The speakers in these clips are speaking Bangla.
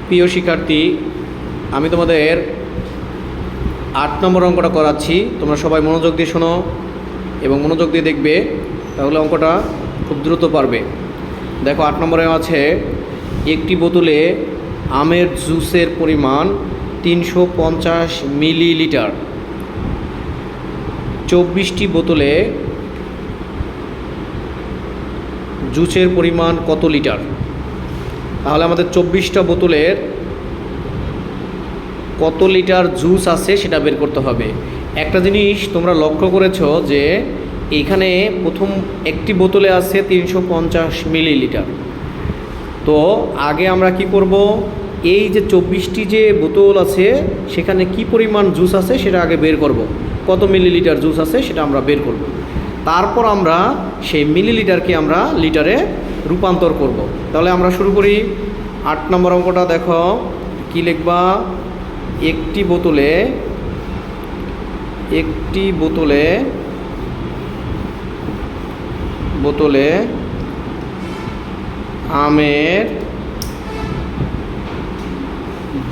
প্রিয় শিক্ষার্থী, আমি তোমাদের ৮ নম্বর অঙ্কটা করাচ্ছি। তোমরা সবাই মনোযোগ দিয়ে শোনো এবং মনোযোগ দিয়ে দেখবে, তাহলে অঙ্কটা খুব দ্রুত পারবে। দেখো ৮ নম্বরে আছে, একটি বোতলে আমের জুসের পরিমাণ ৩৫০ মিলিলিটার। ২৪টি বোতলে জুসের পরিমাণ কত লিটার? তাহলে আমাদের ২৪টা বোতলের কত লিটার জুস আছে সেটা বের করতে হবে। একটা জিনিস তোমরা লক্ষ্য করেছো যে এইখানে প্রথম একটি বোতলে আছে ৩৫০ মিলিলিটার। তো আগে আমরা কি করব, এই যে ২৪টি যে বোতল আছে সেখানে কি পরিমাণ জুস আছে সেটা আগে বের করব। কত মিলিলিটার জুস আছে সেটা আমরা বের করব। তারপর আমরা সেই মিলিলিটারকে আমরা লিটারে রূপান্তর করব। তাহলে আমরা শুরু করি। ৮ নম্বর অঙ্কটা দেখো, কি লিখবা? একটি বোতলে আমের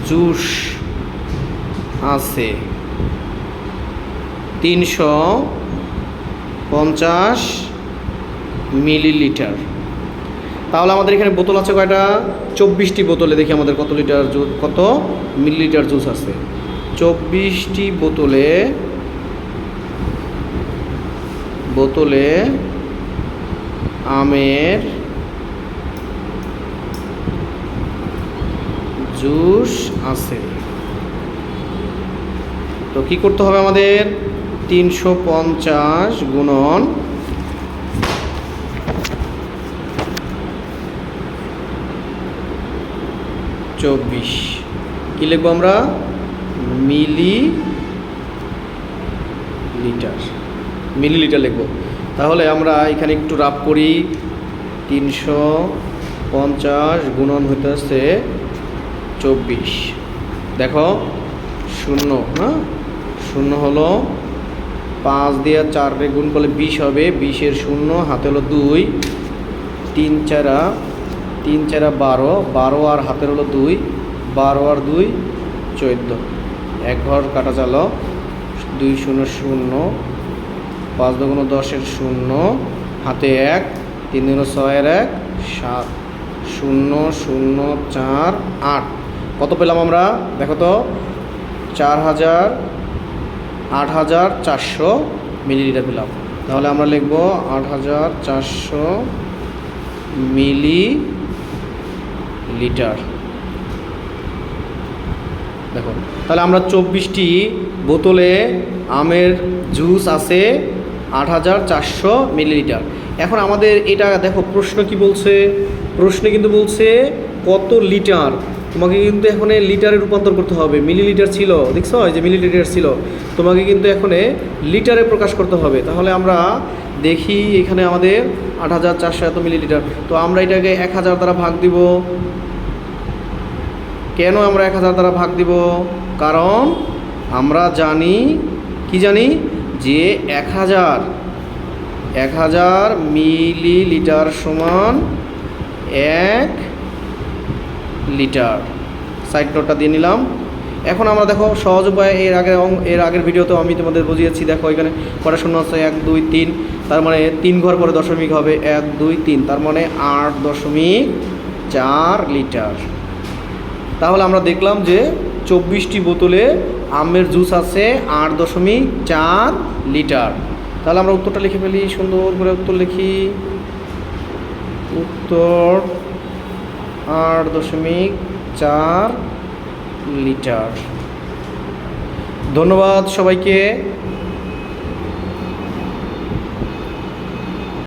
জুস আছে ৩৫০ মিলিলিটার। তাহলে আমাদের এখানে বোতল আছে কয়টা? ২৪টি বোতলে। দেখি আমাদের কত লিটার কত মিলিলিটার জুস আছে। ২৪টি বোতলে আমের জুস আছে। তো কি করতে হবে আমাদের? ৩৫০ গুণন ২৪, কি লিখবো আমরা? মিলিলিটার লিখবো। তাহলে আমরা এখানে একটু রাফ করি। ৩৫০ গুণন হতে আসছে ২৪। দেখো 0, হ্যাঁ 0 হলো 5 দিয়ে 4 রে গুণ করলে 20 হবে। 20-এর 0 হাতে হলো 2, 3 4 12, 12 আর হাতের হলো 2, 12 আর 2 14। এক ঘর কাটা চালো, 2 0 0, 5 2 10-এর 0, হাতে 1, 3 2 6-এর 1, 7, 0 0 4 8। কত পেলাম আমরা? দেখো তো, ৮৪০০ মিলিলিটার পেলাম। তাহলে আমরা লিখব ৮৪০০ মিলিলিটার। দেখো, তাহলে আমরা ২৪টি বোতলে আমের জুস আছে ৮৪০০ মিলিলিটার। এখন আমাদের এটা দেখো, প্রশ্ন কি বলছে? প্রশ্নে কিন্তু বলছে কত লিটার। তোমাকে কিন্তু এখন লিটারে রূপান্তর করতে হবে। মিলিলিটার ছিল, দেখছো যে মিলিলিটার ছিল, তোমাকে কিন্তু এখন লিটারে প্রকাশ করতে হবে। তাহলে আমরা দেখি এখানে আমাদের ৮৪০০ এত মিলিলিটার। তো আমরা এটাকে ১০০০ দ্বারা ভাগ দিব। কেন আমরা ১০০০ দ্বারা ভাগ দিব? কারণ আমরা জানি, কি জানি, যে ১০০০ মিলিলিটার সমান 1 লিটার। সাইড নোটটা দিয়ে নিলাম। এখন আমরা দেখো সহজ উপায়, এর আগের ভিডিওতেও আমি তোমাদের বুঝিয়েছি। দেখো এখানে কটা শূন্য আছে? 1 2 3, তার মানে 3 ঘর পরে দশমিক হবে, 1 2 3, তার মানে 8.4 লিটার। তাহলে আমরা দেখলাম যে ২৪টি বোতলে আমের জুস আছে 8.4 লিটার। তাহলে আমরা উত্তরটা লিখে ফেলি, সুন্দর করে উত্তর লিখি। উত্তর 8.4 লিটার। ধন্যবাদ সবাইকে।